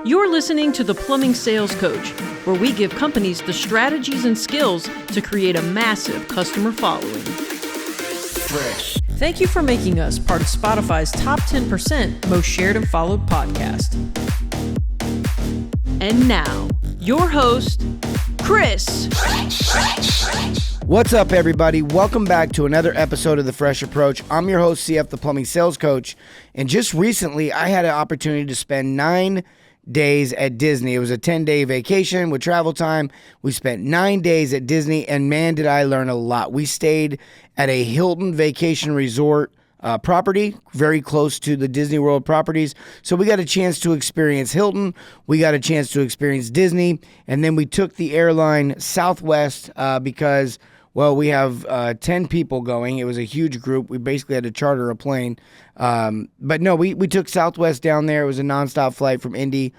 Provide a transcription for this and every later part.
You're listening to the Plumbing Sales Coach, where we give companies the strategies and skills to create a massive customer following. Fresh. Thank you for making us part of Spotify's top 10% most shared and followed podcast. And now, your host, Chris. What's up, everybody? Welcome back to another episode of The Fresh Approach. I'm your host, CF, the Plumbing Sales Coach. And just recently, I had an opportunity to spend 9 days at Disney. It was a 10-day vacation with travel time. We spent 9 days at Disney, and man, did I learn a lot. We stayed at a Hilton vacation resort property, very close to the Disney World properties. So we got a chance to experience Hilton. We got a chance to experience Disney. And then we took the airline Southwest because, well, we have 10 people going. It was a huge group. We basically had to charter a plane. But no, we took Southwest down there. It was a nonstop flight from Indy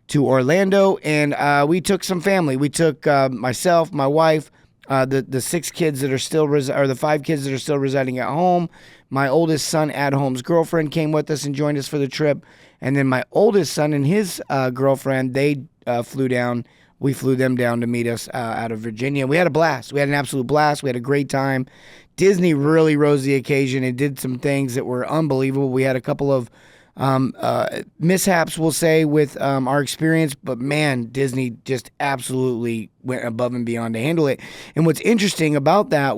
to Orlando. And we took some family. We took myself, my wife, the 6 kids that are still, or the 5 kids that are still residing at home. My oldest son at home's girlfriend came with us and joined us for the trip. And then my oldest son and his girlfriend, they flew down. We flew them down to meet us out of Virginia. We had a blast. We had an absolute blast. We had a great time. Disney really rose the occasion and did some things that were unbelievable. We had a couple of mishaps, we'll say, with our experience. But, man, Disney just absolutely went above and beyond to handle it. And what's interesting about that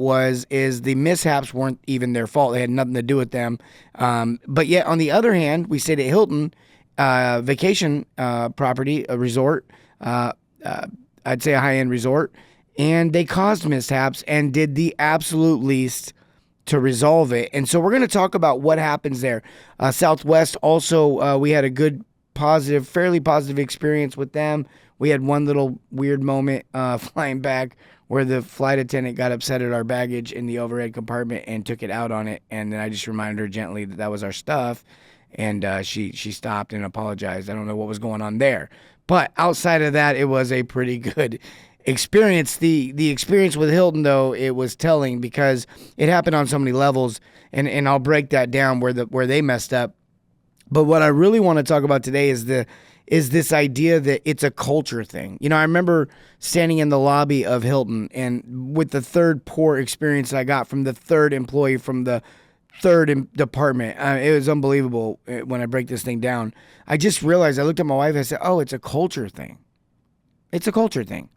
is the mishaps weren't even their fault. They had nothing to do with them. But yet, on the other hand, we stayed at Hilton vacation property, a resort, I'd say a high-end resort, and they caused mishaps and did the absolute least to resolve it. And so we're going to talk about what happens there. Southwest also, we had a good, positive, fairly positive experience with them. We had one little weird moment flying back where the flight attendant got upset at our baggage in the overhead compartment and took it out on it. And then I just reminded her gently that that was our stuff. And she stopped and apologized. I don't know what was going on there. But outside of that, it was a pretty good experience. The experience with Hilton, though, it was telling because it happened on so many levels, and I'll break that down where they messed up. But what I really want to talk about today is this idea that it's a culture thing. You know, I remember standing in the lobby of Hilton, and with the third poor experience I got from the third employee from the third department, it was unbelievable when I break this thing down. I just realized, I looked at my wife and I said, oh, it's a culture thing. It's a culture thing.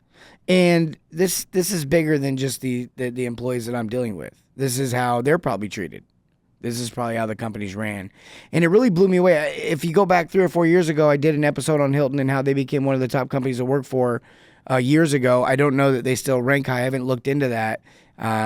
And this is bigger than just the employees that I'm dealing with. This is how they're probably treated. This is probably how the companies ran. And it really blew me away. If you go back 3 or 4 years ago, I did an episode on Hilton and how they became one of the top companies to work for years ago. I don't know that they still rank high. I haven't looked into that.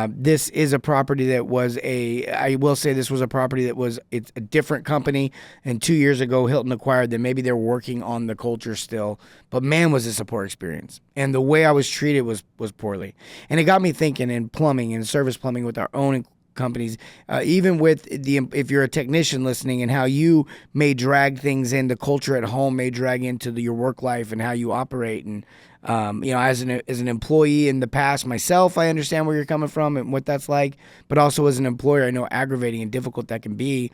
This is a property that was I will say this was a property that it's a different company, and 2 years ago Hilton acquired them. Maybe they're working on the culture still, but man, was this a poor experience. And the way I was treated was poorly. And it got me thinking in plumbing and service plumbing with our own companies, even with if you're a technician listening, and how you may drag things in, the culture at home may drag into your work life and how you operate. And as an employee in the past myself, I understand where you're coming from and what that's like. But also as an employer, I know aggravating and difficult that can be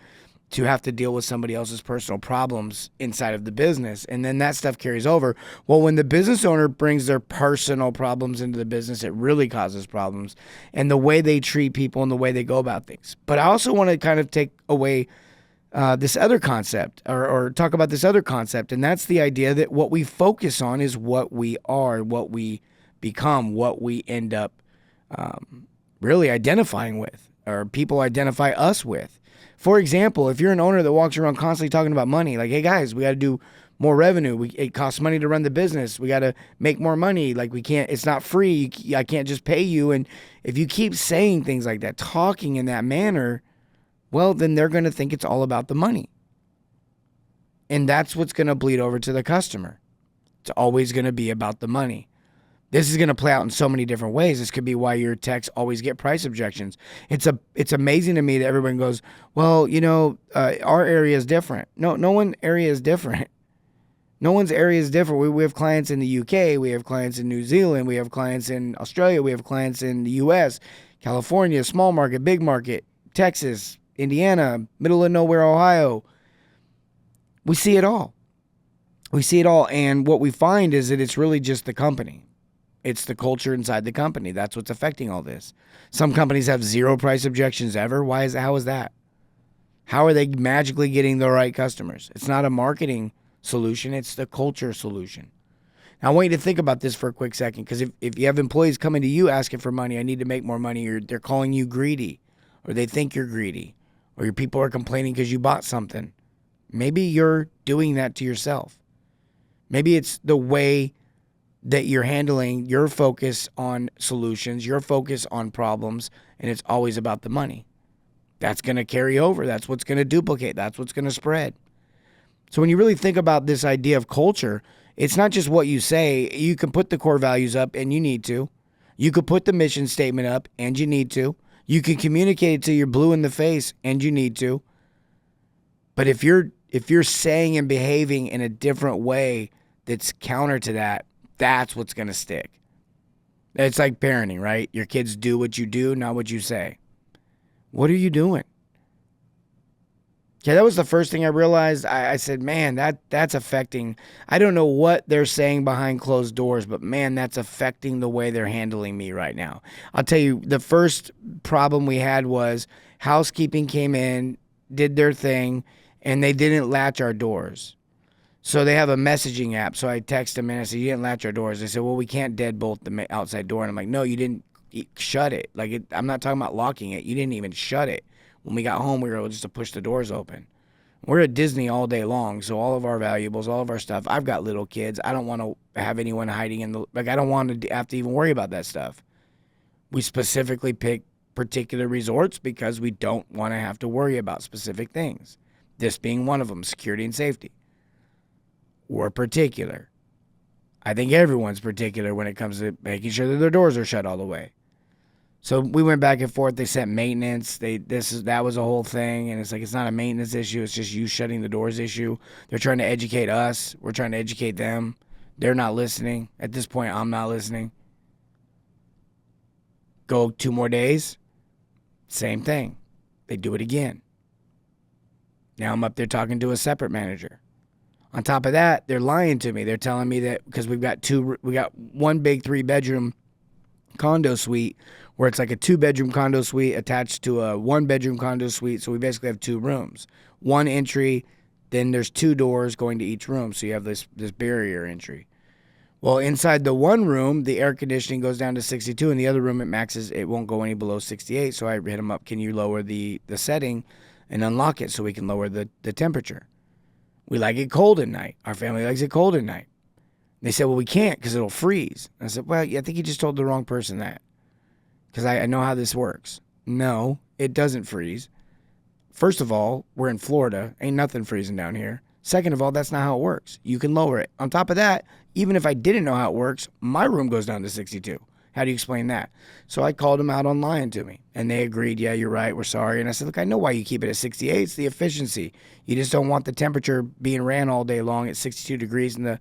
to have to deal with somebody else's personal problems inside of the business. And then that stuff carries over. Well, when the business owner brings their personal problems into the business, it really causes problems. And the way they treat people and the way they go about things. But I also want to kind of take away this other concept or talk about this other concept. And that's the idea that what we focus on is what we are, what we become, what we end up really identifying with, or people identify us with. For example, if you're an owner that walks around constantly talking about money, like, hey guys, we got to do more revenue. It costs money to run the business. We got to make more money. Like, we can't, it's not free. I can't just pay you. And if you keep saying things like that, talking in that manner, well, then they're going to think it's all about the money. And that's what's going to bleed over to the customer. It's always going to be about the money. This is going to play out in so many different ways. This could be why your techs always get price objections. It's amazing to me that everyone goes, well, our area is different. No one area is different. No one's area is different. We have clients in the UK. We have clients in New Zealand. We have clients in Australia. We have clients in the US, California, small market, big market, Texas, Indiana, middle of nowhere, Ohio. We see it all. We see it all. And what we find is that it's really just the company. It's the culture inside the company. That's what's affecting all this. Some companies have zero price objections ever. How is that? How are they magically getting the right customers? It's not a marketing solution. It's the culture solution. Now, I want you to think about this for a quick second, because if you have employees coming to you asking for money, I need to make more money, or they're calling you greedy, or they think you're greedy, or your people are complaining because you bought something, maybe you're doing that to yourself. Maybe it's the way that you're handling your focus on solutions, your focus on problems, and it's always about the money. That's going to carry over. That's what's going to duplicate. That's what's going to spread. So when you really think about this idea of culture, it's not just what you say. You can put the core values up, and you need to. You could put the mission statement up, and you need to. You can communicate it till you're blue in the face, and you need to. But if you're saying and behaving in a different way that's counter to that, that's what's going to stick. It's like parenting, right? Your kids do what you do, not what you say. What are you doing? Yeah, that was the first thing I realized. I said, man, that's affecting. I don't know what they're saying behind closed doors, but man, that's affecting the way they're handling me right now. I'll tell you, the first problem we had was housekeeping came in, did their thing, and they didn't latch our doors. So they have a messaging app. So I text them and I said, you didn't latch our doors. They said, well, we can't deadbolt the outside door. And I'm like, no, you didn't shut it. I'm not talking about locking it. You didn't even shut it. When we got home, we were able just to push the doors open. We're at Disney all day long, so all of our valuables, all of our stuff. I've got little kids. I don't want to have anyone hiding I don't want to have to even worry about that stuff. We specifically pick particular resorts because we don't want to have to worry about specific things. This being one of them, security and safety. We're particular. I think everyone's particular when it comes to making sure that their doors are shut all the way. So we went back and forth. They sent maintenance. That was a whole thing, and it's like it's not a maintenance issue. It's just you shutting the doors issue. They're trying to educate us. We're trying to educate them. They're not listening. At this point, I'm not listening. Go 2 more days. Same thing. They do it again. Now I'm up there talking to a separate manager. On top of that, they're lying to me. They're telling me that because we got one big 3-bedroom condo suite where it's like a 2-bedroom condo suite attached to a 1-bedroom condo suite. So we basically have 2 rooms, 1 entry, then there's 2 doors going to each room. So you have this barrier entry. Well, inside the one room, the air conditioning goes down to 62. In the other room, it won't go any below 68. So I hit them up. Can you lower the setting and unlock it so we can lower the temperature? We like it cold at night. Our family likes it cold at night. They said, well, we can't because it'll freeze. I said, well, I think you just told the wrong person that, because I know how this works. No, it doesn't freeze. First of all, we're in Florida. Ain't nothing freezing down here. Second of all, that's not how it works. You can lower it. On top of that, even if I didn't know how it works, my room goes down to 62. How do you explain that? So I called them out on lying to me, and they agreed, yeah, you're right, we're sorry. And I said, look, I know why you keep it at 68. It's the efficiency. You just don't want the temperature being ran all day long at 62 degrees, and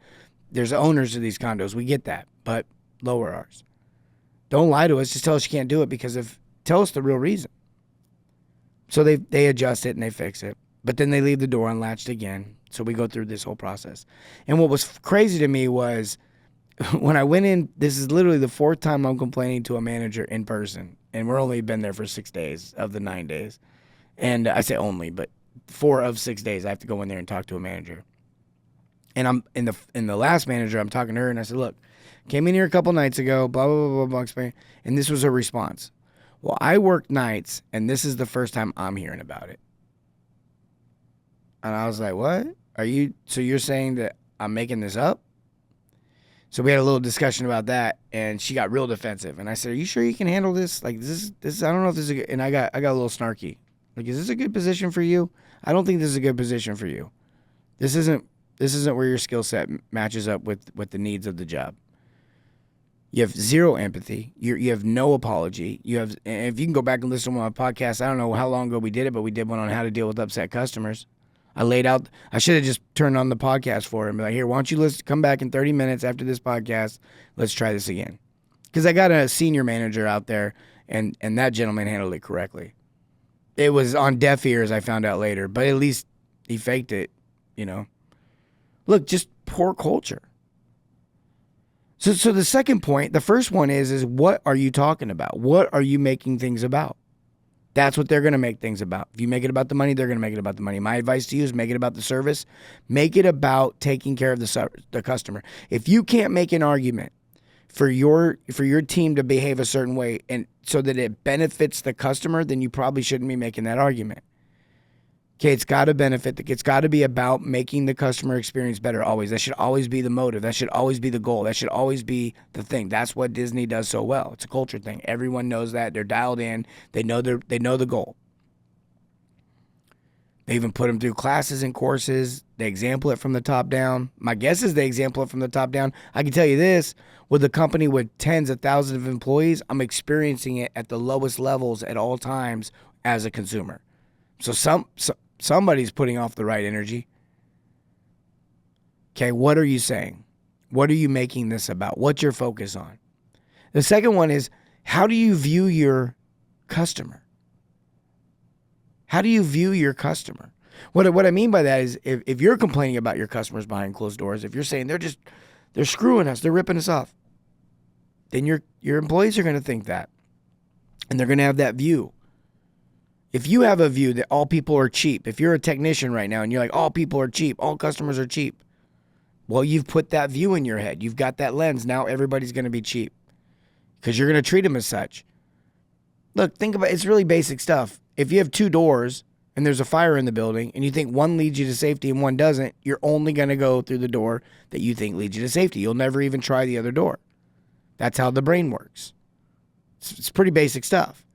there's owners of these condos. We get that, but lower ours. Don't lie to us. Just tell us you can't do it tell us the real reason. So they adjust it and they fix it, but then they leave the door unlatched again. So we go through this whole process. And what was crazy to me was when I went in, this is literally the 4th time I'm complaining to a manager in person, and we're only been there for 6 days of the 9 days. And I say only, but 4 of 6 days I have to go in there and talk to a manager. And I'm in the last manager, I'm talking to her, and I said, look, came in here a couple nights ago, blah, blah, blah, blah, blah, and this was her response. Well, I work nights, and this is the first time I'm hearing about it. And I was like, what? So you're saying that I'm making this up? So we had a little discussion about that, and she got real defensive. And I said, are you sure you can handle this? Like, this I don't know if this is a good, and I got a little snarky. Like, is this a good position for you? I don't think this is a good position for you. This isn't where your skill set matches up with the needs of the job. You have zero empathy. You have no apology. And if you can go back and listen to one of my podcasts, I don't know how long ago we did it, but we did one on how to deal with upset customers. I should have just turned on the podcast for him. Like, here, why don't you come back in 30 minutes after this podcast. Let's try this again. Because I got a senior manager out there, and that gentleman handled it correctly. It was on deaf ears, I found out later, but at least he faked it, you know. Look, just poor culture. So the second point, the first one is what are you talking about? What are you making things about? That's what they're going to make things about. If you make it about the money, they're going to make it about the money. My advice to you is make it about the service. Make it about taking care of the customer. If you can't make an argument for your team to behave a certain way and so that it benefits the customer, then you probably shouldn't be making that argument. Okay, it's got to benefit. It's got to be about making the customer experience better always. That should always be the motive. That should always be the goal. That should always be the thing. That's what Disney does so well. It's a culture thing. Everyone knows that. They're dialed in. They know the goal. They even put them through classes and courses. They example it from the top down. My guess is they example it from the top down. I can tell you this, with a company with tens of thousands of employees, I'm experiencing it at the lowest levels at all times as a consumer. So somebody's putting off the right energy. Okay, what are you saying? What are you making this about? What's your focus on? The second one is, how do you view your customer? How do you view your customer? What I mean by that is if you're complaining about your customers behind closed doors, if you're saying they're screwing us, they're ripping us off, then your employees are going to think that. And they're going to have that view. If you have a view that all people are cheap, if you're a technician right now and you're like, all people are cheap, all customers are cheap, well, you've put that view in your head. You've got that lens. Now everybody's going to be cheap because you're going to treat them as such. Look, think about it. It's really basic stuff. If you have two doors and there's a fire in the building and you think one leads you to safety and one doesn't, you're only going to go through the door that you think leads you to safety. You'll never even try the other door. That's how the brain works. It's pretty basic stuff.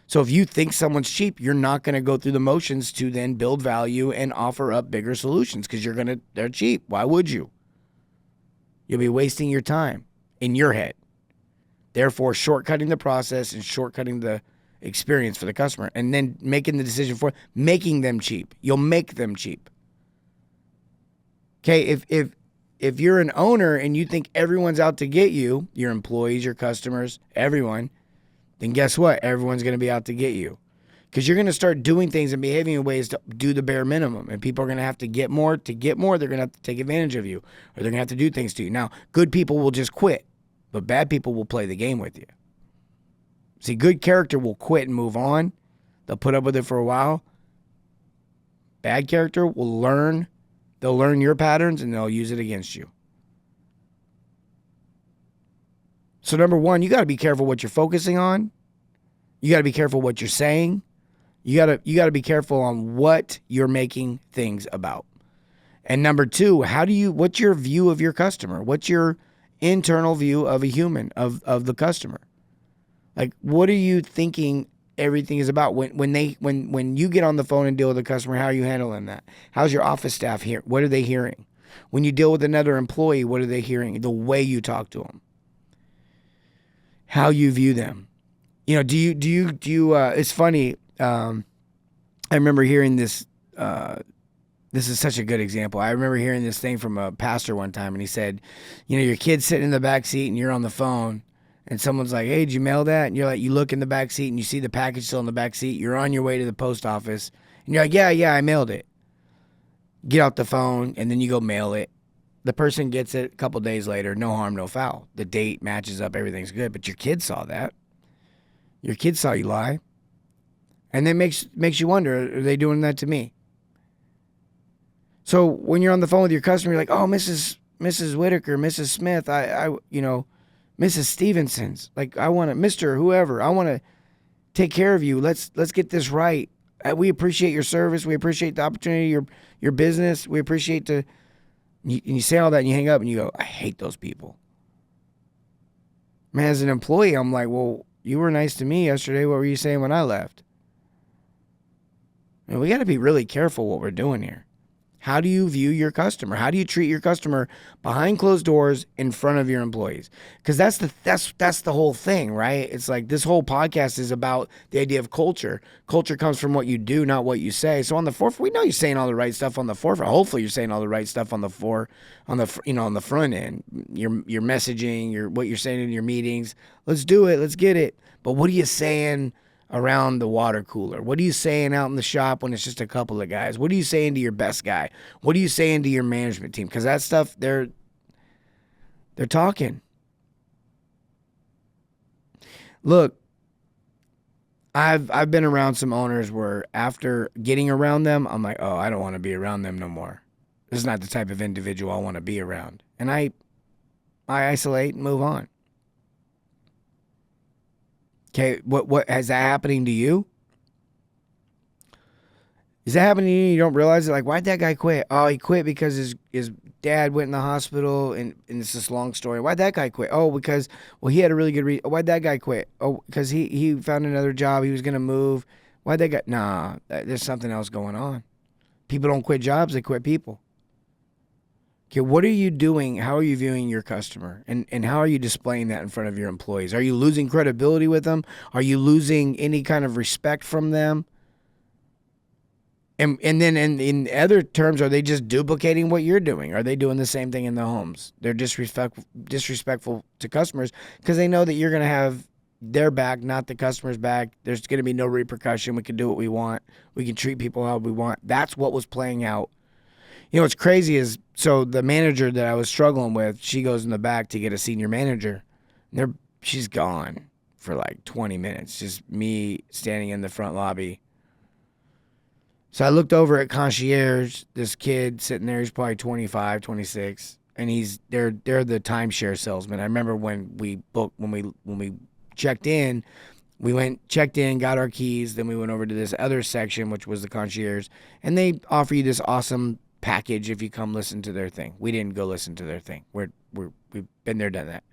So if you think someone's cheap, you're not going to go through the motions to then build value and offer up bigger solutions because they're cheap. Why would you? You'll be wasting your time in your head. Therefore, shortcutting the process and shortcutting the experience for the customer and then making the decision for making them cheap. You'll make them cheap. Okay, if you're an owner and you think everyone's out to get you, your employees, your customers, everyone, then guess what? Everyone's going to be out to get you because you're going to start doing things and behaving in ways to do the bare minimum. And people are going to have to get more. To get more, they're going to have to take advantage of you or they're going to have to do things to you. Now, good people will just quit, but bad people will play the game with you. See, good character will quit and move on. They'll put up with it for a while. Bad character will learn. They'll learn your patterns and they'll use it against you. So number one, you got to be careful what you're focusing on. You got to be careful what you're saying. You got to be careful on what you're making things about. And number two, what's your view of your customer? What's your internal view of a human, of the customer? Like, what are you thinking everything is about? When you get on the phone and deal with a customer, how are you handling that? How's your office staff here? What are they hearing? When you deal with another employee, what are they hearing? The way you talk to them. How you view them. You know, do you it's funny. I remember hearing this, this is such a good example. I remember hearing this thing from a pastor one time and he said, you know, your kid's sitting in the back seat and you're on the phone and someone's like, hey, did you mail that? And you're like, you look in the back seat and you see the package still in the back seat. You're on your way to the post office and you're like, yeah, I mailed it. Get out the phone and then you go mail it. The person gets it a couple days later, no harm, no foul. The date matches up, everything's good. But your kid saw that. Your kid saw you lie. And then makes you wonder, are they doing that to me? So when you're on the phone with your customer, you're like, oh, Mrs. Whitaker, Mrs. Smith, Mrs. Stevenson's, like I want to, Mr. Whoever, I want to take care of you. Let's get this right. We appreciate your service. We appreciate the opportunity, your business. We appreciate and you say all that and you hang up and you go, I hate those people. Man, as an employee, I'm like, well, you were nice to me yesterday. What were you saying when I left? We got to be really careful what we're doing here. How do you view your customer? How do you treat your customer behind closed doors in front of your employees? Because that's the whole thing, right? It's like this whole podcast is about the idea of culture. Culture comes from what you do, not what you say. So on the forefront, we know you're saying all the right stuff on the forefront. Hopefully, you're saying all the right stuff on the front end. Your messaging, what you're saying in your meetings. Let's do it. Let's get it. But what are you saying around the water cooler? What are you saying out in the shop when it's just a couple of guys? What are you saying to your best guy? What are you saying to your management team? Because that stuff, they're talking. Look, I've been around some owners where after getting around them, I'm like, oh, I don't want to be around them no more. This is not the type of individual I want to be around. And I isolate and move on. Okay, what is that happening to you? Is that happening to you? You don't realize it? Like, why'd that guy quit? Oh, he quit because his dad went in the hospital, and it's this long story. Why'd that guy quit? Oh, because, well, he had a really good reason. Why'd that guy quit? Oh, because he found another job. He was going to move. Why'd that guy? Nah, there's something else going on. People don't quit jobs. They quit people. Okay, what are you doing? How are you viewing your customer? And how are you displaying that in front of your employees? Are you losing credibility with them? Are you losing any kind of respect from them? And then in other terms, are they just duplicating what you're doing? Are they doing the same thing in the homes? They're disrespectful to customers because they know that you're going to have their back, not the customer's back. There's going to be no repercussion. We can do what we want. We can treat people how we want. That's what was playing out. You know what's crazy is, so the manager that I was struggling with, she goes in the back to get a senior manager. She's gone for like 20 minutes. Just me standing in the front lobby. So I looked over at concierge, this kid sitting there, he's probably 25, 26, and they're the timeshare salesman. I remember when we checked in, checked in, got our keys, then we went over to this other section, which was the concierge, and they offer you this awesome package if you come listen to their thing. We didn't go listen to their thing. We've been there, done that.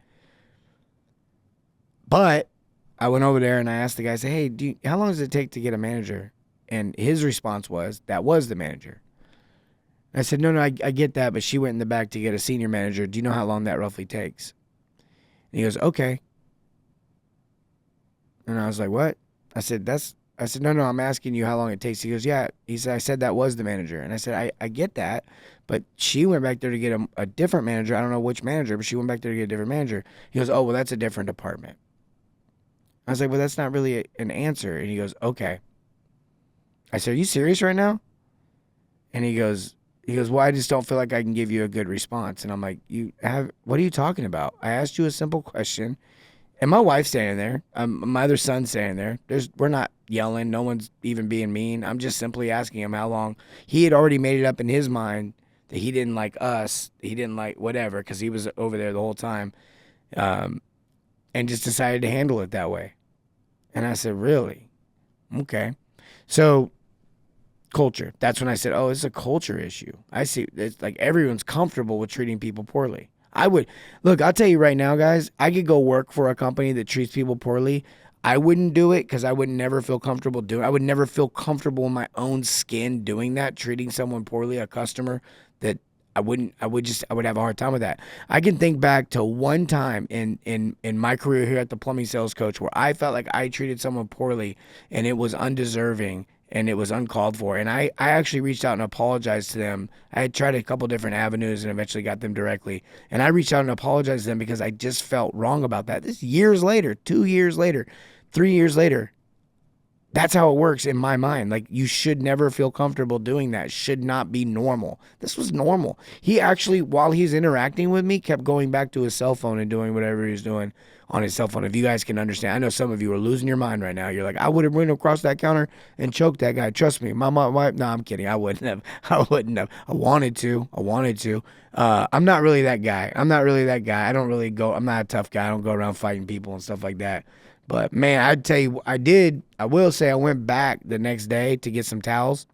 But I went over there and I asked the guy, I said, hey, how long does it take to get a manager? And his response was, that was the manager. I said, no, I get that, but she went in the back to get a senior manager. Do you know how long that roughly takes? And he goes, okay. And I was like, what? I said, no, I'm asking you how long it takes. He goes, yeah. He said, I said that was the manager. And I said, I get that, but she went back there to get a different manager. I don't know which manager, but she went back there to get a different manager. He goes, oh, well, that's a different department. I was like, well, that's not really an answer. And he goes, okay. I said, are you serious right now? And he goes, well, I just don't feel like I can give you a good response. And I'm like, what are you talking about? I asked you a simple question. And my wife's standing there. My other son's standing there. We're not yelling. No one's even being mean. I'm just simply asking him how long. He had already made it up in his mind that he didn't like us. He didn't like whatever because he was over there the whole time. And just decided to handle it that way. And I said, really? Okay. So culture. That's when I said, oh, it's a culture issue. I see. It's like everyone's comfortable with treating people poorly. Look, I'll tell you right now, guys, I could go work for a company that treats people poorly. I wouldn't do it because I would never feel comfortable doing it. I would never feel comfortable in my own skin doing that, treating someone poorly, a customer that I would have a hard time with that. I can think back to one time in my career here at the Plumbing Sales Coach where I felt like I treated someone poorly and it was undeserving and it was uncalled for. And I actually reached out and apologized to them. I had tried a couple different avenues and eventually got them directly. And I reached out and apologized to them because I just felt wrong about that. This years later, 2 years later, 3 years later. That's how it works in my mind. Like, you should never feel comfortable doing that. Should not be normal. This was normal. He actually, while he's interacting with me, kept going back to his cell phone and doing whatever he was doing on his cell phone. If you guys can understand, I know some of you are losing your mind right now. You're like, I would have run across that counter and choked that guy. Trust me. My wife, no, I'm kidding. I wouldn't have. I wanted to. I'm not really that guy. I don't really go, I'm not a tough guy. I don't go around fighting people and stuff like that. But man, I'd tell you, I will say I went back the next day to get some towels,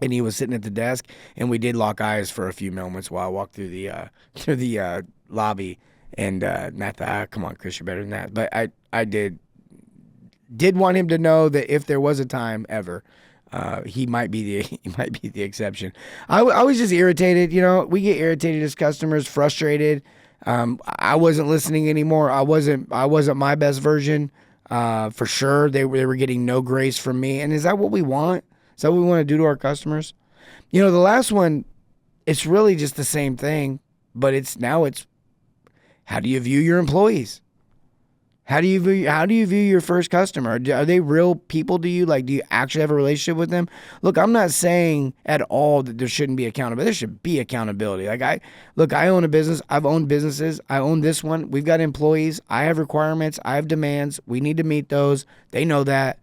and he was sitting at the desk, and we did lock eyes for a few moments while I walked through the lobby. And not that, come on, Chris, you're better than that. But I did want him to know that if there was a time ever, he might be the exception. I was just irritated. You know, we get irritated as customers, frustrated. I wasn't listening anymore. I wasn't my best version. For sure. They were getting no grace from me. And is that what we want? Is that what we want to do to our customers? You know, the last one, it's really just the same thing, but it's how do you view your employees? How do you view your first customer? Are they real people to you? Like, do you actually have a relationship with them? Look, I'm not saying at all that there shouldn't be accountability. There should be accountability. Like, I own a business. I've owned businesses. I own this one. We've got employees. I have requirements. I have demands. We need to meet those. They know that,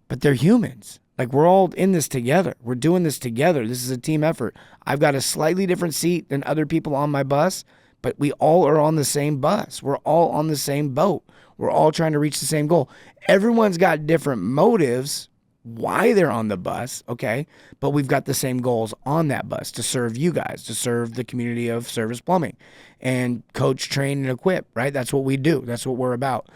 but they're humans. Like, we're all in this together. We're doing this together. This is a team effort. I've got a slightly different seat than other people on my bus, but we all are on the same bus. We're all on the same boat. We're all trying to reach the same goal. Everyone's got different motives why they're on the bus, okay? But we've got the same goals on that bus to serve you guys, to serve the community of service plumbing and coach, train, and equip, right? That's what we do. That's what we're about.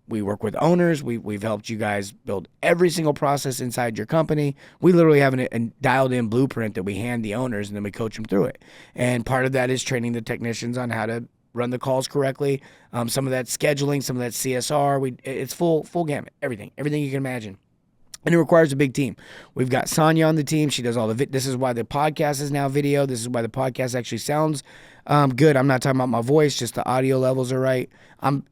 We work with owners. We've helped you guys build every single process inside your company. We literally have a dialed-in blueprint that we hand the owners, and then we coach them through it. And part of that is training the technicians on how to run the calls correctly. Some of that scheduling, some of that CSR. It's full gamut, everything you can imagine. And it requires a big team. We've got Sonia on the team. She does all the this is why the podcast is now video. This is why the podcast actually sounds good. I'm not talking about my voice, just the audio levels are right.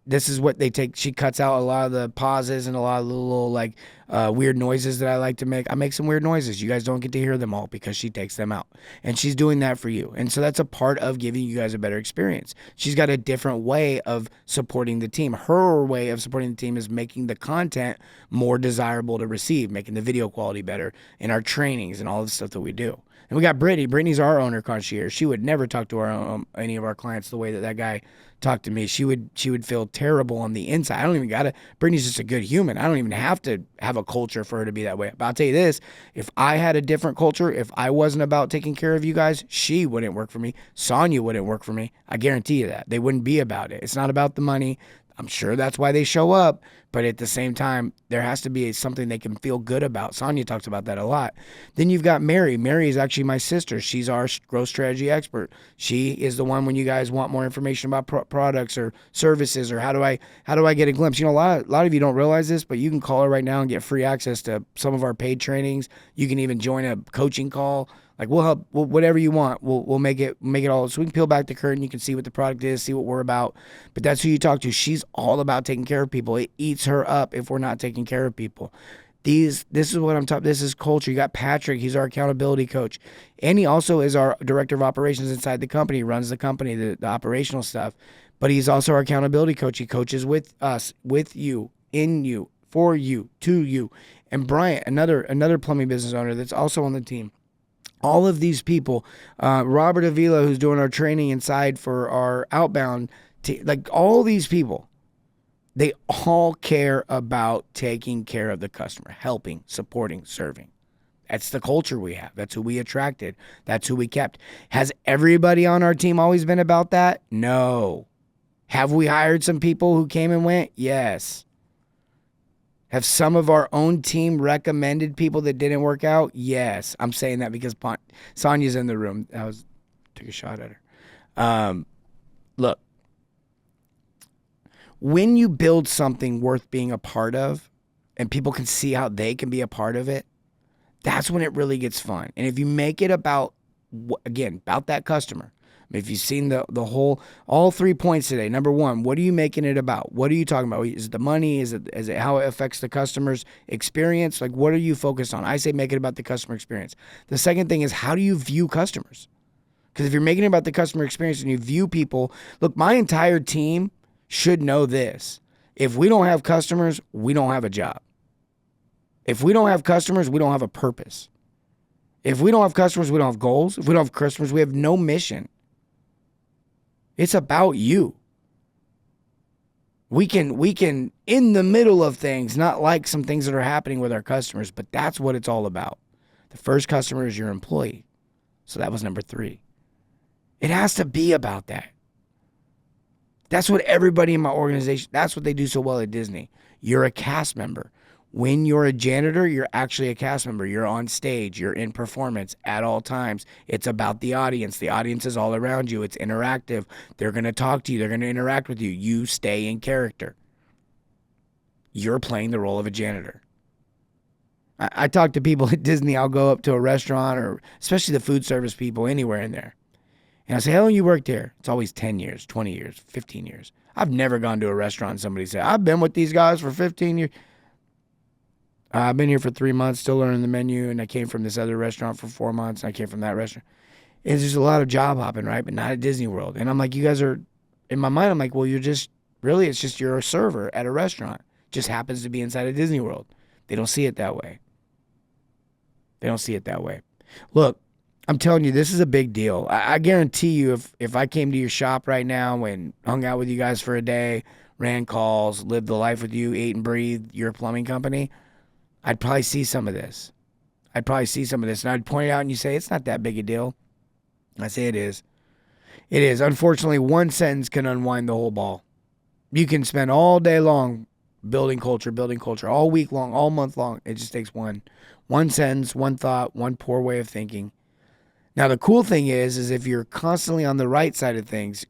This is what they take. She cuts out a lot of the pauses and a lot of the little like weird noises that I like to make. I make some weird noises. You guys don't get to hear them all because she takes them out. And she's doing that for you. And so that's a part of giving you guys a better experience. She's got a different way of supporting the team. Her way of supporting the team is making the content more desirable to receive, making the video quality better in our trainings and all the stuff that we do. And we got Brittany. Brittany's our owner concierge. She would never talk to any of our clients the way that guy talked to me. She would feel terrible on the inside. I don't even got to. Brittany's just a good human. I don't even have to have a culture for her to be that way. But I'll tell you this, if I had a different culture, if I wasn't about taking care of you guys, she wouldn't work for me. Sonia wouldn't work for me. I guarantee you that. They wouldn't be about it. It's not about the money. I'm sure that's why they show up, but at the same time, there has to be something they can feel good about. Sonia talks about that a lot. Then you've got Mary. Mary is actually my sister. She's our growth strategy expert. She is the one when you guys want more information about products or services or how do I get a glimpse. You know, a lot of you don't realize this, but you can call her right now and get free access to some of our paid trainings. You can even join a coaching call. Like we'll help, whatever you want. We'll make it all. So we can peel back the curtain. You can see what the product is, see what we're about. But that's who you talk to. She's all about taking care of people. It eats her up if we're not taking care of people. This is what I'm talking. This is culture. You got Patrick. He's our accountability coach, and he also is our director of operations inside the company. He runs the company, the operational stuff. But he's also our accountability coach. He coaches with us, with you, in you, for you, to you. And Bryant, another plumbing business owner that's also on the team. All of these people, Robert Avila, who's doing our training inside for our outbound, like all these people, they all care about taking care of the customer, helping, supporting, serving. That's the culture we have. That's who we attracted. That's who we kept. Has everybody on our team always been about that? No. Have we hired some people who came and went? Yes. Have some of our own team recommended people that didn't work out? Yes. I'm saying that because Sonia's in the room. Took a shot at her. Look, when you build something worth being a part of and people can see how they can be a part of it, that's when it really gets fun. And if you make it about that customer, if you've seen all 3 points today, number one, what are you making it about? What are you talking about? Is it the money? Is it how it affects the customer's experience? Like, what are you focused on? I say make it about the customer experience. The second thing is, how do you view customers? Because if you're making it about the customer experience and you view people, look, my entire team should know this. If we don't have customers, we don't have a job. If we don't have customers, we don't have a purpose. If we don't have customers, we don't have goals. If we don't have customers, we have no mission. It's about you. We can, in the middle of things, not like some things that are happening with our customers, but that's what it's all about. The first customer is your employee. So that was number 3. It has to be about that. That's what everybody in my organization, that's what they do so well at Disney. You're a cast member. When you're a janitor, you're actually a cast member. You're on stage. You're in performance at all times. It's about the audience. The audience is all around you. It's interactive. They're going to talk to you. They're going to interact with you. You stay in character. You're playing the role of a janitor. I talk to people at Disney. I'll go up to a restaurant or especially the food service people anywhere in there. And I say, how long you worked here? It's always 10 years, 20 years, 15 years. I've never gone to a restaurant and somebody said, I've been with these guys for 15 years. I've been here for 3 months, still learning the menu, and I came from this other restaurant for 4 months, and I came from that restaurant. It's just a lot of job hopping, right? But not at Disney World. And I'm like, you guys are, in my mind, I'm like, well, it's just you're a server at a restaurant. Just happens to be inside of Disney World. They don't see it that way. Look, I'm telling you, this is a big deal. I guarantee you, if I came to your shop right now and hung out with you guys for a day, ran calls, lived the life with you, ate and breathed your plumbing company, I'd probably see some of this. And I'd point it out and you say, it's not that big a deal. I say it is. It is. Unfortunately, one sentence can unwind the whole ball. You can spend all day long building culture, all week long, all month long. It just takes one sentence, one thought, one poor way of thinking. Now, the cool thing is if you're constantly on the right side of things,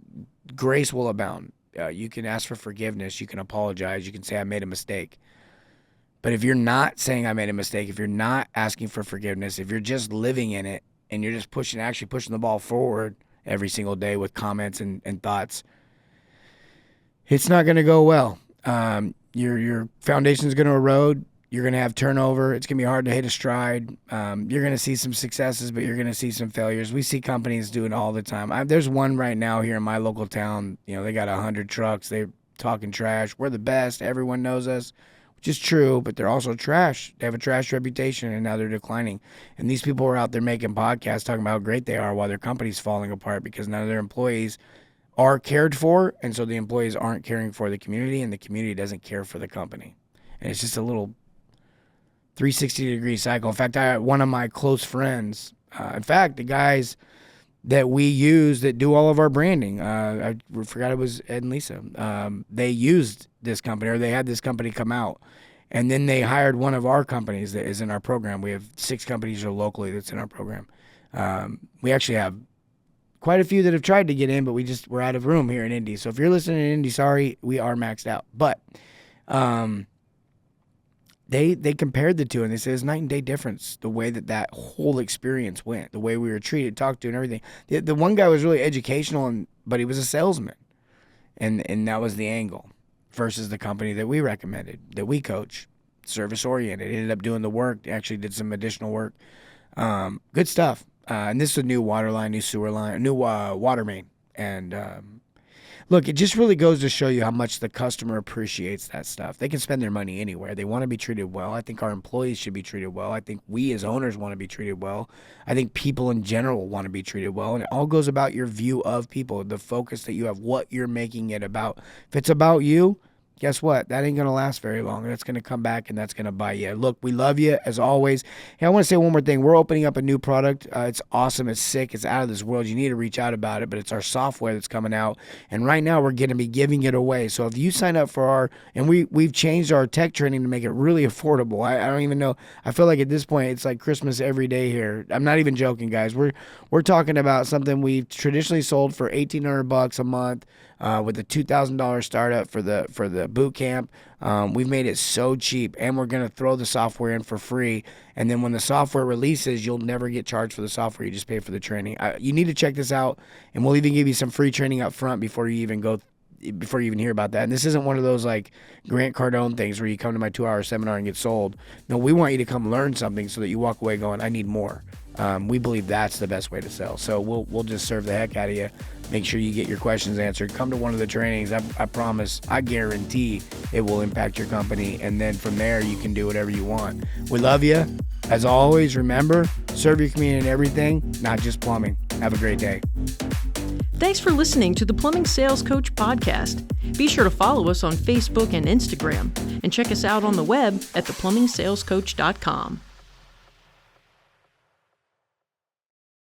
grace will abound. You can ask for forgiveness. You can apologize. You can say, I made a mistake. But if you're not saying I made a mistake, if you're not asking for forgiveness, if you're just living in it and you're just pushing the ball forward every single day with comments and thoughts, it's not going to go well. Your foundation is going to erode. You're going to have turnover. It's going to be hard to hit a stride. You're going to see some successes, but you're going to see some failures. We see companies do it all the time. There's one right now here in my local town. They got 100 trucks. They're talking trash. We're the best. Everyone knows us, which is true, but they're also trash. They have a trash reputation, and now they're declining. And these people are out there making podcasts talking about how great they are while their company's falling apart because none of their employees are cared for, and so the employees aren't caring for the community, and the community doesn't care for the company. And it's just a little 360-degree cycle. In fact, one of my close friends, the guys that we use that do all of our branding, I forgot it was Ed and Lisa. They used this company, or they had this company come out, and then they hired one of our companies that is in our program. We have 6 companies here locally that's in our program. We actually have quite a few that have tried to get in, but we're out of room here in Indy. So if you're listening in Indy, sorry, we are maxed out. But they compared the two, and they said it's night and day difference, the way that whole experience went, the way we were treated, talked to, and everything. The one guy was really educational, but he was a salesman, and that was the angle, versus the company that we recommended, that we coach, service-oriented. He ended up doing the work, actually did some additional work. Good stuff. And this is a new water line, new sewer line, new water main. And look, it just really goes to show you how much the customer appreciates that stuff. They can spend their money anywhere. They want to be treated well. I think our employees should be treated well. I think we as owners want to be treated well. I think people in general want to be treated well. And it all goes about your view of people, the focus that you have, what you're making it about. If it's about you, guess what? That ain't going to last very long. That's going to come back, and that's going to bite you. Look, we love you as always. Hey, I want to say one more thing. We're opening up a new product. It's awesome. It's sick. It's out of this world. You need to reach out about it, but it's our software that's coming out. And right now we're going to be giving it away. So if you sign up for we've changed our tech training to make it really affordable. I don't even know. I feel like at this point it's like Christmas every day here. I'm not even joking, guys. We're talking about something we've traditionally sold for $1,800 a month. With a $2,000 startup for the boot camp. We've made it so cheap, and we're going to throw the software in for free. And then when the software releases, you'll never get charged for the software. You just pay for the training. You need to check this out, and we'll even give you some free training up front before you even hear about that. And this isn't one of those like Grant Cardone things where you come to my 2-hour seminar and get sold. No, we want you to come learn something so that you walk away going, I need more. We believe that's the best way to sell. So we'll just serve the heck out of you. Make sure you get your questions answered. Come to one of the trainings. I promise, I guarantee it will impact your company. And then from there, you can do whatever you want. We love you. As always, remember, serve your community in everything, not just plumbing. Have a great day. Thanks for listening to the Plumbing Sales Coach podcast. Be sure to follow us on Facebook and Instagram, and check us out on the web at theplumbingsalescoach.com.